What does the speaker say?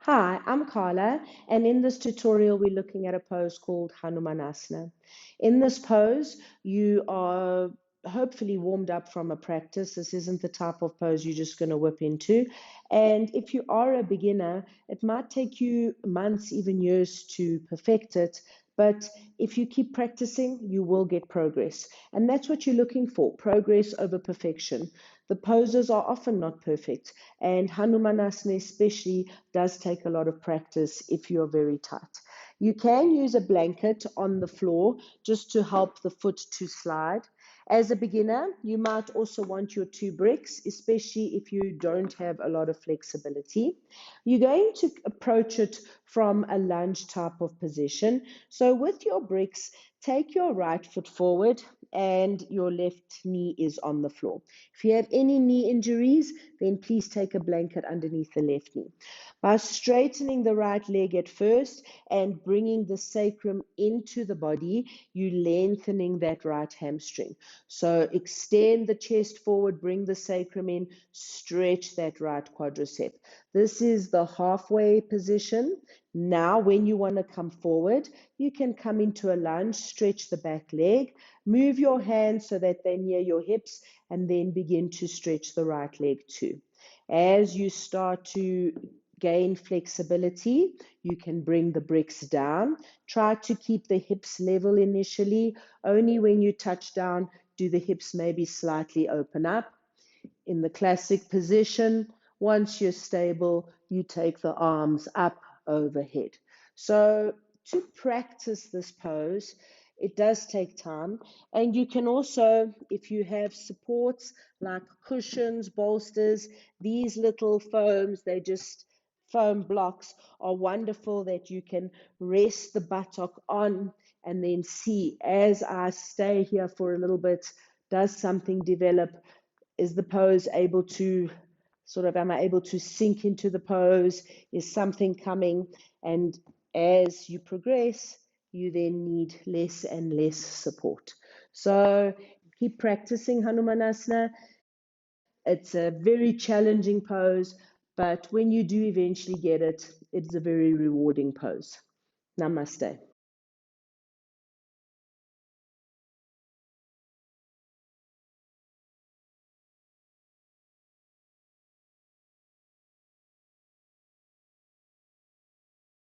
Hi, I'm Carla, and in this tutorial, we're looking at a pose called Hanumanasana. In this pose, you are hopefully warmed up from a practice. This isn't the type of pose you're just going to whip into. And if you are a beginner, it might take you months, even years to perfect it. But if you keep practicing, you will get progress. And that's what you're looking for, progress over perfection. The poses are often not perfect, and Hanumanasana especially does take a lot of practice if you're very tight. You can use a blanket on the floor just to help the foot to slide. As a beginner, you might also want your two bricks, especially if you don't have a lot of flexibility. You're going to approach it from a lunge type of position. So with your bricks, take your right foot forward and your left knee is on the floor. If you have any knee injuries, then please take a blanket underneath the left knee. By straightening the right leg at first and bringing the sacrum into the body, you're lengthening that right hamstring. So extend the chest forward, bring the sacrum in, stretch that right quadricep. This is the halfway position. Now, when you want to come forward, you can come into a lunge, stretch the back leg, move your hands so that they're near your hips, and then begin to stretch the right leg too. As you start to gain flexibility, you can bring the bricks down. Try to keep the hips level initially. Only when you touch down do the hips maybe slightly open up. In the classic position, once you're stable, you take the arms up overhead. So to practice this pose, it does take time. And you can also, if you have supports like cushions, bolsters, these little foams, they just foam blocks are wonderful that you can rest the buttock on and then see as I stay here for a little bit, does something develop? Is the pose able to am I able to sink into the pose? Is something coming? And as you progress, you then need less and less support. So keep practicing Hanumanasana. It's a very challenging pose, but when you do eventually get it, it's a very rewarding pose. Namaste.